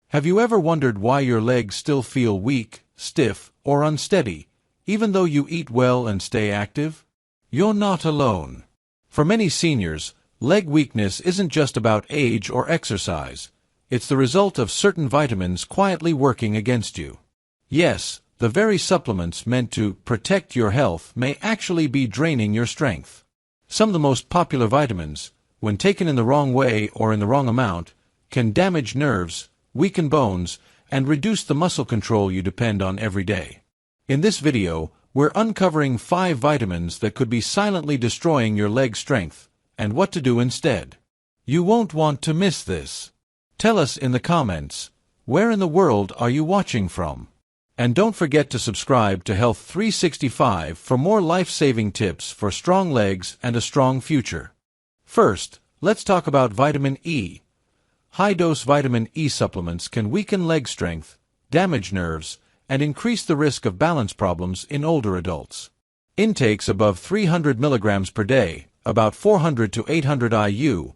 Have you ever wondered why your legs still feel weak, stiff, or unsteady, even though you eat well and stay active? You're not alone. For many seniors, leg weakness isn't just about age or exercise. It's the result of certain vitamins quietly working against you. Yes, the very supplements meant to protect your health may actually be draining your strength. Some of the most popular vitamins, when taken in the wrong way or in the wrong amount, can damage nerves, weaken bones, and reduce the muscle control you depend on every day. In this video, we're uncovering 5 vitamins that could be silently destroying your leg strength, and what to do instead. You won't want to miss this. Tell us in the comments, where in the world are you watching from? And don't forget to subscribe to Health 365 for more life-saving tips for strong legs and a strong future. First, let's talk about vitamin E. High-dose vitamin E supplements can weaken leg strength, damage nerves, and increase the risk of balance problems in older adults. Intakes above 300 milligrams per day, about 400 to 800 IU,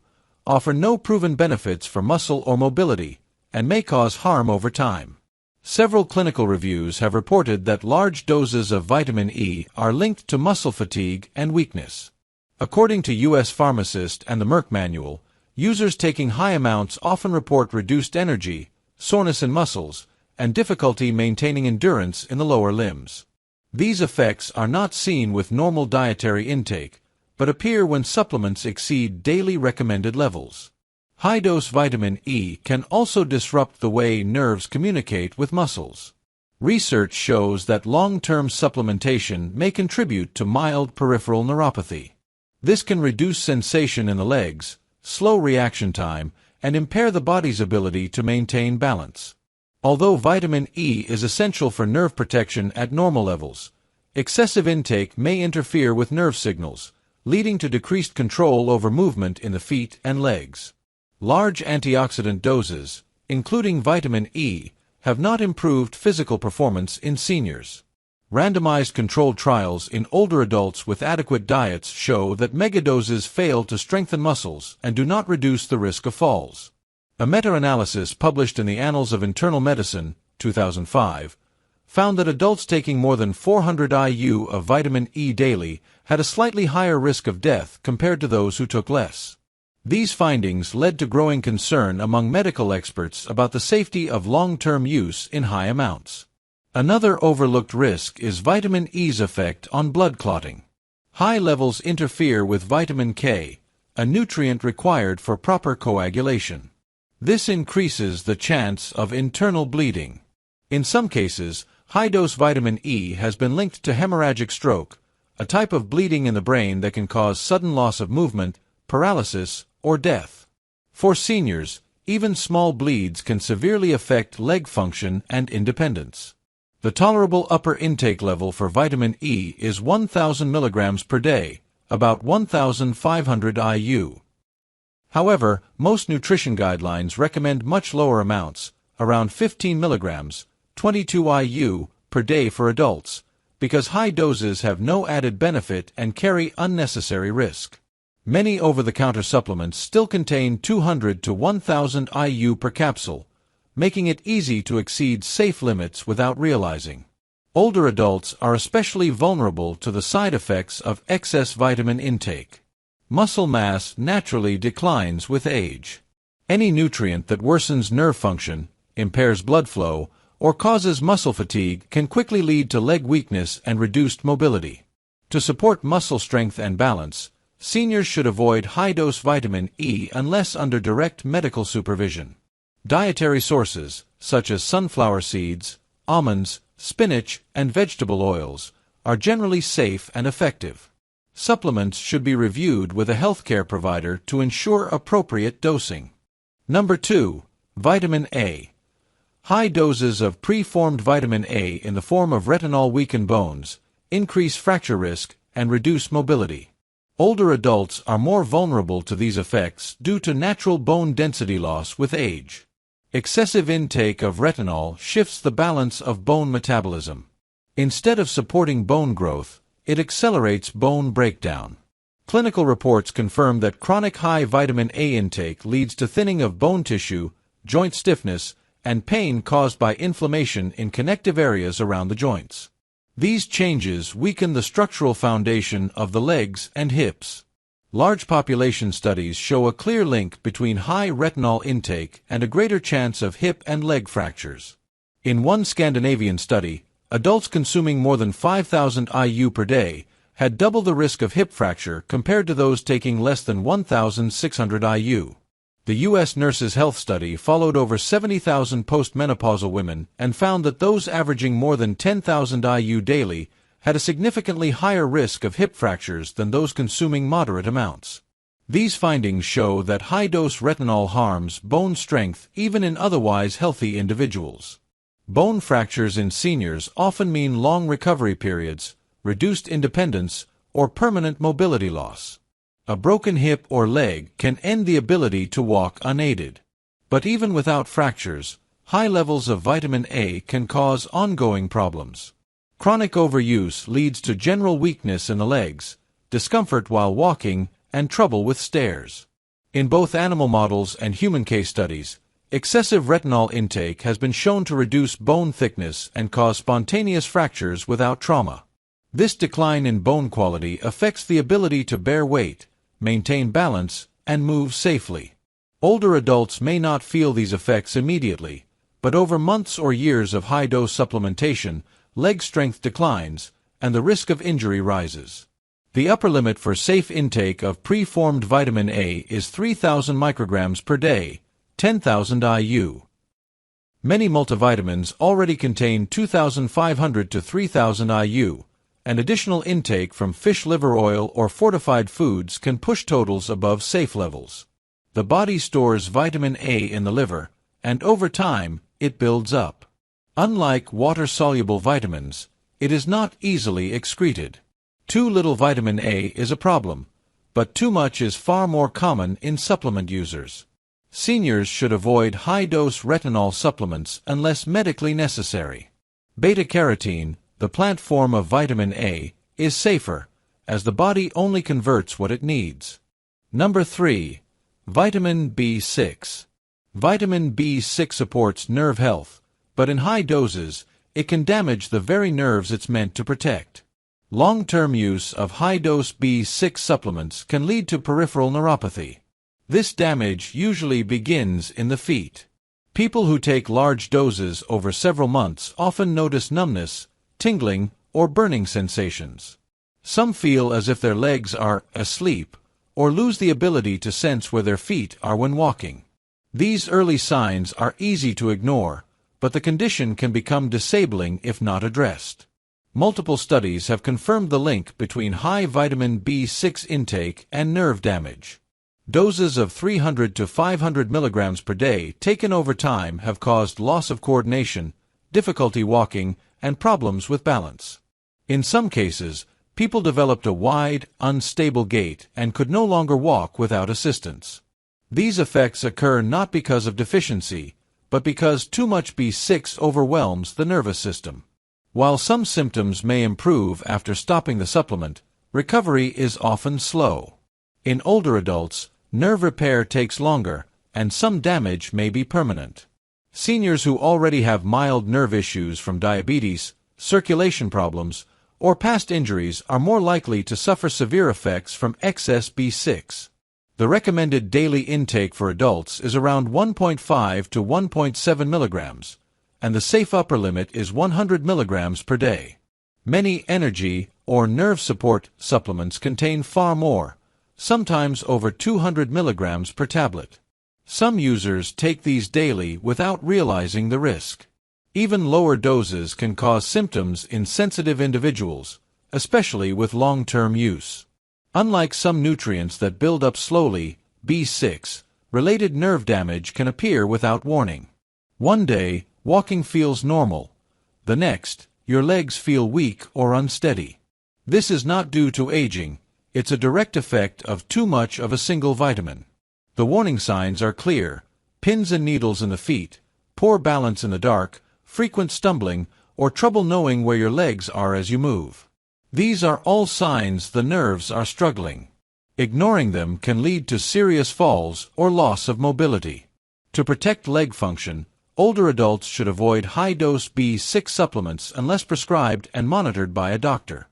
offer no proven benefits for muscle or mobility, and may cause harm over time. Several clinical reviews have reported that large doses of vitamin E are linked to muscle fatigue and weakness. According to U.S. Pharmacist and the Merck Manual, users taking high amounts often report reduced energy, soreness in muscles, and difficulty maintaining endurance in the lower limbs. These effects are not seen with normal dietary intake, but appear when supplements exceed daily recommended levels. High-dose vitamin E can also disrupt the way nerves communicate with muscles. Research shows that long-term supplementation may contribute to mild peripheral neuropathy. This can reduce sensation in the legs, slow reaction time, and impair the body's ability to maintain balance. Although vitamin E is essential for nerve protection at normal levels, excessive intake may interfere with nerve signals, leading to decreased control over movement in the feet and legs. Large antioxidant doses, including vitamin E, have not improved physical performance in seniors. Randomized controlled trials in older adults with adequate diets show that megadoses fail to strengthen muscles and do not reduce the risk of falls. A meta-analysis published in the Annals of Internal Medicine, 2005, found that adults taking more than 400 IU of vitamin E daily had a slightly higher risk of death compared to those who took less. These findings led to growing concern among medical experts about the safety of long-term use in high amounts. Another overlooked risk is vitamin E's effect on blood clotting. High levels interfere with vitamin K, a nutrient required for proper coagulation. This increases the chance of internal bleeding. In some cases, high-dose vitamin E has been linked to hemorrhagic stroke, a type of bleeding in the brain that can cause sudden loss of movement, paralysis, or death. For seniors, even small bleeds can severely affect leg function and independence. The tolerable upper intake level for vitamin E is 1,000 milligrams per day, about 1,500 IU. However, most nutrition guidelines recommend much lower amounts, around 15 milligrams, 22 IU, per day for adults, because high doses have no added benefit and carry unnecessary risk. Many over-the-counter supplements still contain 200 to 1,000 IU per capsule, making it easy to exceed safe limits without realizing. Older adults are especially vulnerable to the side effects of excess vitamin intake. Muscle mass naturally declines with age. Any nutrient that worsens nerve function, impairs blood flow, or causes muscle fatigue can quickly lead to leg weakness and reduced mobility. To support muscle strength and balance, seniors should avoid high-dose vitamin E unless under direct medical supervision. Dietary sources, such as sunflower seeds, almonds, spinach, and vegetable oils, are generally safe and effective. Supplements should be reviewed with a healthcare provider to ensure appropriate dosing. Number 2. Vitamin A. High doses of preformed vitamin A in the form of retinol weaken bones, increase fracture risk, and reduce mobility. Older adults are more vulnerable to these effects due to natural bone density loss with age. Excessive intake of retinol shifts the balance of bone metabolism. Instead of supporting bone growth, it accelerates bone breakdown. Clinical reports confirm that chronic high vitamin A intake leads to thinning of bone tissue, joint stiffness, and pain caused by inflammation in connective areas around the joints. These changes weaken the structural foundation of the legs and hips. Large population studies show a clear link between high retinol intake and a greater chance of hip and leg fractures. In one Scandinavian study, adults consuming more than 5,000 IU per day had double the risk of hip fracture compared to those taking less than 1,600 IU. The U.S. Nurses' Health Study followed over 70,000 postmenopausal women and found that those averaging more than 10,000 IU daily had a significantly higher risk of hip fractures than those consuming moderate amounts. These findings show that high-dose retinol harms bone strength even in otherwise healthy individuals. Bone fractures in seniors often mean long recovery periods, reduced independence, or permanent mobility loss. A broken hip or leg can end the ability to walk unaided. But even without fractures, high levels of vitamin A can cause ongoing problems. Chronic overuse leads to general weakness in the legs, discomfort while walking, and trouble with stairs. In both animal models and human case studies, excessive retinol intake has been shown to reduce bone thickness and cause spontaneous fractures without trauma. This decline in bone quality affects the ability to bear weight, maintain balance, and move safely. Older adults may not feel these effects immediately, but over months or years of high-dose supplementation, leg strength declines, and the risk of injury rises. The upper limit for safe intake of preformed vitamin A is 3,000 micrograms per day, 10,000 IU. Many multivitamins already contain 2,500 to 3,000 IU, and additional intake from fish liver oil or fortified foods can push totals above safe levels. The body stores vitamin A in the liver, and over time, it builds up. Unlike water-soluble vitamins, it is not easily excreted. Too little vitamin A is a problem, but too much is far more common in supplement users. Seniors should avoid high-dose retinol supplements unless medically necessary. Beta-carotene, the plant form of vitamin A, is safer, as the body only converts what it needs. Number 3. Vitamin B6. Vitamin B6 supports nerve health, but in high doses, it can damage the very nerves it's meant to protect. Long-term use of high-dose B6 supplements can lead to peripheral neuropathy. This damage usually begins in the feet. People who take large doses over several months often notice numbness, tingling, or burning sensations. Some feel as if their legs are asleep, or lose the ability to sense where their feet are when walking. These early signs are easy to ignore, but the condition can become disabling if not addressed. Multiple studies have confirmed the link between high vitamin B6 intake and nerve damage. Doses of 300 to 500 milligrams per day taken over time have caused loss of coordination, difficulty walking, and problems with balance. In some cases, people developed a wide, unstable gait and could no longer walk without assistance. These effects occur not because of deficiency, but because too much B6 overwhelms the nervous system. While some symptoms may improve after stopping the supplement, recovery is often slow. In older adults, nerve repair takes longer, and some damage may be permanent. Seniors who already have mild nerve issues from diabetes, circulation problems, or past injuries are more likely to suffer severe effects from excess B6. The recommended daily intake for adults is around 1.5 to 1.7 milligrams, and the safe upper limit is 100 milligrams per day. Many energy or nerve support supplements contain far more, sometimes over 200 milligrams per tablet. Some users take these daily without realizing the risk. Even lower doses can cause symptoms in sensitive individuals, especially with long-term use. Unlike some nutrients that build up slowly, B6-related nerve damage can appear without warning. One day, walking feels normal. The next, your legs feel weak or unsteady. This is not due to aging, it's a direct effect of too much of a single vitamin. The warning signs are clear: pins and needles in the feet, poor balance in the dark, frequent stumbling, or trouble knowing where your legs are as you move. These are all signs the nerves are struggling. Ignoring them can lead to serious falls or loss of mobility. To protect leg function, older adults should avoid high-dose B6 supplements unless prescribed and monitored by a doctor.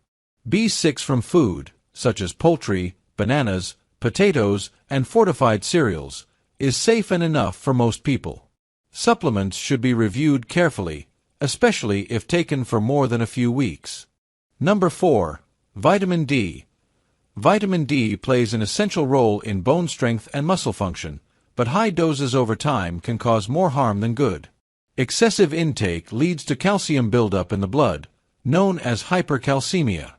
B6 from food, such as poultry, bananas, potatoes, and fortified cereals, is safe and enough for most people. Supplements should be reviewed carefully, especially if taken for more than a few weeks. Number 4. Vitamin D. Vitamin D plays an essential role in bone strength and muscle function, but high doses over time can cause more harm than good. Excessive intake leads to calcium buildup in the blood, known as hypercalcemia.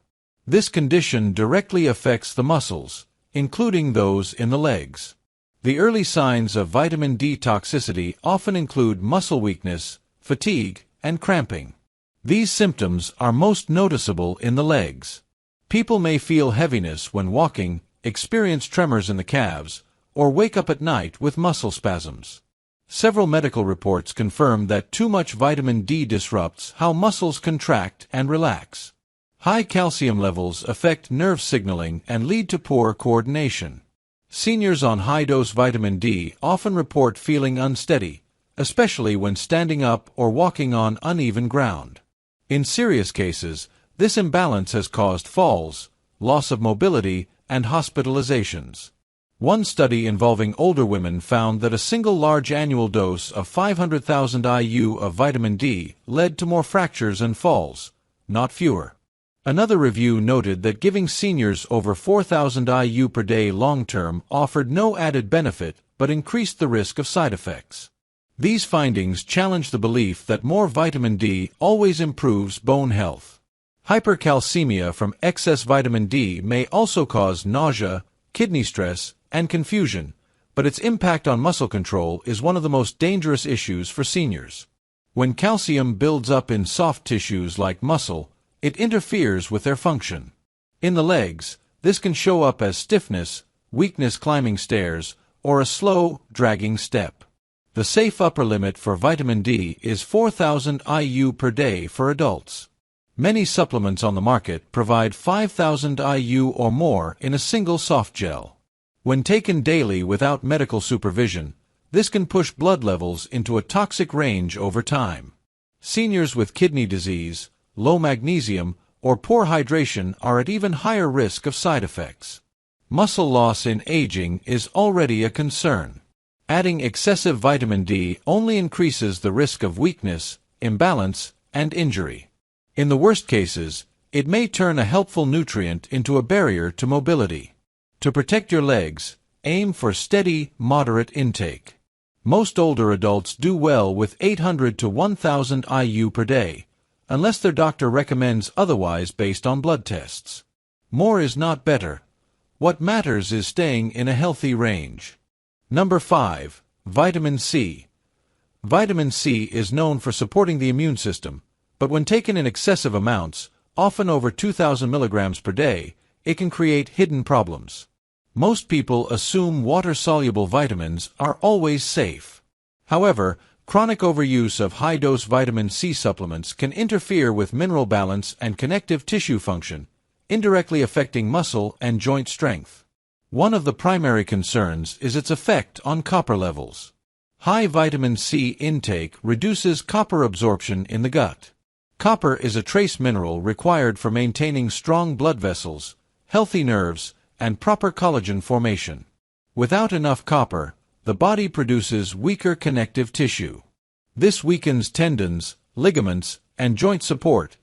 This condition directly affects the muscles, including those in the legs. The early signs of vitamin D toxicity often include muscle weakness, fatigue, and cramping. These symptoms are most noticeable in the legs. People may feel heaviness when walking, experience tremors in the calves, or wake up at night with muscle spasms. Several medical reports confirm that too much vitamin D disrupts how muscles contract and relax. High calcium levels affect nerve signaling and lead to poor coordination. Seniors on high-dose vitamin D often report feeling unsteady, especially when standing up or walking on uneven ground. In serious cases, this imbalance has caused falls, loss of mobility, and hospitalizations. One study involving older women found that a single large annual dose of 500,000 IU of vitamin D led to more fractures and falls, not fewer. Another review noted that giving seniors over 4,000 IU per day long-term offered no added benefit but increased the risk of side effects. These findings challenge the belief that more vitamin D always improves bone health. Hypercalcemia from excess vitamin D may also cause nausea, kidney stress, and confusion, but its impact on muscle control is one of the most dangerous issues for seniors. When calcium builds up in soft tissues like muscle, it interferes with their function. In the legs, this can show up as stiffness, weakness climbing stairs, or a slow, dragging step. The safe upper limit for vitamin D is 4,000 IU per day for adults. Many supplements on the market provide 5,000 IU or more in a single soft gel. When taken daily without medical supervision, this can push blood levels into a toxic range over time. Seniors with kidney disease, low magnesium, or poor hydration are at even higher risk of side effects. Muscle loss in aging is already a concern. Adding excessive vitamin D only increases the risk of weakness, imbalance, and injury. In the worst cases, it may turn a helpful nutrient into a barrier to mobility. To protect your legs, aim for steady, moderate intake. Most older adults do well with 800 to 1,000 IU per day, unless their doctor recommends otherwise based on blood tests. More is not better. What matters is staying in a healthy range. Number 5. Vitamin C. Vitamin C is known for supporting the immune system, but when taken in excessive amounts, often over 2,000 milligrams per day, it can create hidden problems. Most people assume water-soluble vitamins are always safe. However, chronic overuse of high-dose vitamin C supplements can interfere with mineral balance and connective tissue function, indirectly affecting muscle and joint strength. One of the primary concerns is its effect on copper levels. High vitamin C intake reduces copper absorption in the gut. Copper is a trace mineral required for maintaining strong blood vessels, healthy nerves, and proper collagen formation. Without enough copper, the body produces weaker connective tissue. This weakens tendons, ligaments, and joint support,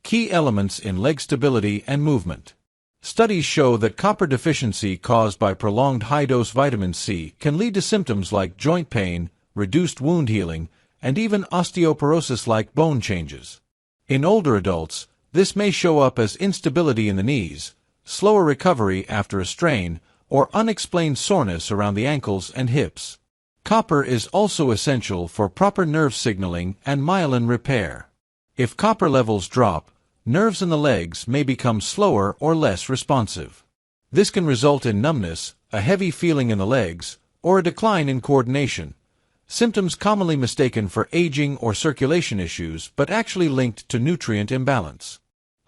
key elements in leg stability and movement. Studies show that copper deficiency caused by prolonged high-dose vitamin C can lead to symptoms like joint pain, reduced wound healing, and even osteoporosis-like bone changes. In older adults, this may show up as instability in the knees, slower recovery after a strain, or unexplained soreness around the ankles and hips. Copper is also essential for proper nerve signaling and myelin repair. If copper levels drop, nerves in the legs may become slower or less responsive. This can result in numbness, a heavy feeling in the legs, or a decline in coordination, symptoms commonly mistaken for aging or circulation issues but actually linked to nutrient imbalance.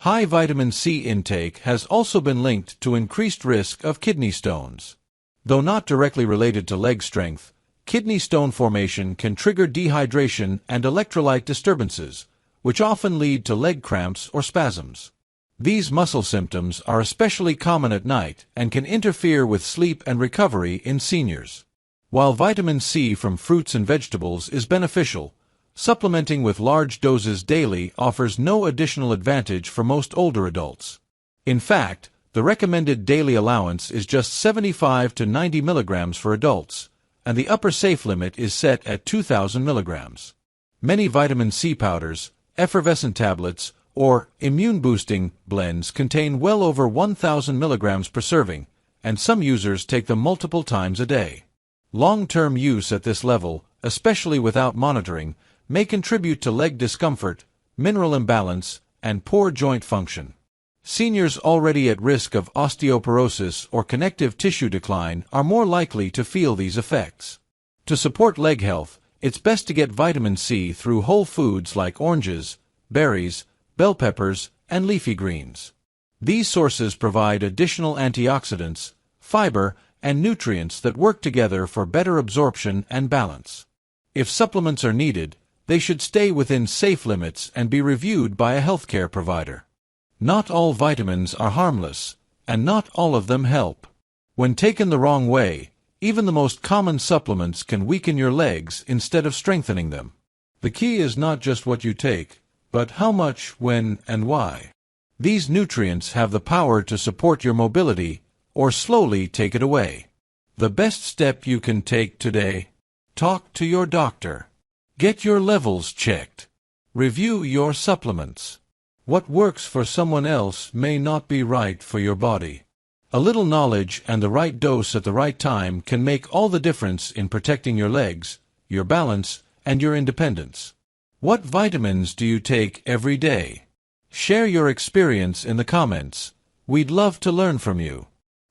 High vitamin C intake has also been linked to increased risk of kidney stones. Though not directly related to leg strength, kidney stone formation can trigger dehydration and electrolyte disturbances, which often lead to leg cramps or spasms. These muscle symptoms are especially common at night and can interfere with sleep and recovery in seniors. While vitamin C from fruits and vegetables is beneficial, supplementing with large doses daily offers no additional advantage for most older adults. In fact, the recommended daily allowance is just 75 to 90 milligrams for adults, and the upper safe limit is set at 2,000 milligrams. Many vitamin C powders, effervescent tablets, or immune-boosting blends contain well over 1,000 milligrams per serving, and some users take them multiple times a day. Long-term use at this level, especially without monitoring, may contribute to leg discomfort, mineral imbalance, and poor joint function. Seniors already at risk of osteoporosis or connective tissue decline are more likely to feel these effects. To support leg health, it's best to get vitamin C through whole foods like oranges, berries, bell peppers, and leafy greens. These sources provide additional antioxidants, fiber, and nutrients that work together for better absorption and balance. If supplements are needed, they should stay within safe limits and be reviewed by a healthcare provider. Not all vitamins are harmless, and not all of them help. When taken the wrong way, even the most common supplements can weaken your legs instead of strengthening them. The key is not just what you take, but how much, when, and why. These nutrients have the power to support your mobility, or slowly take it away. The best step you can take today: talk to your doctor. Get your levels checked. Review your supplements. What works for someone else may not be right for your body. A little knowledge and the right dose at the right time can make all the difference in protecting your legs, your balance, and your independence. What vitamins do you take every day? Share your experience in the comments. We'd love to learn from you.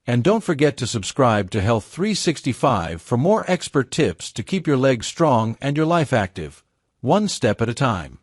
And don't forget to subscribe to Health 365 for more expert tips to keep your legs strong and your life active, one step at a time.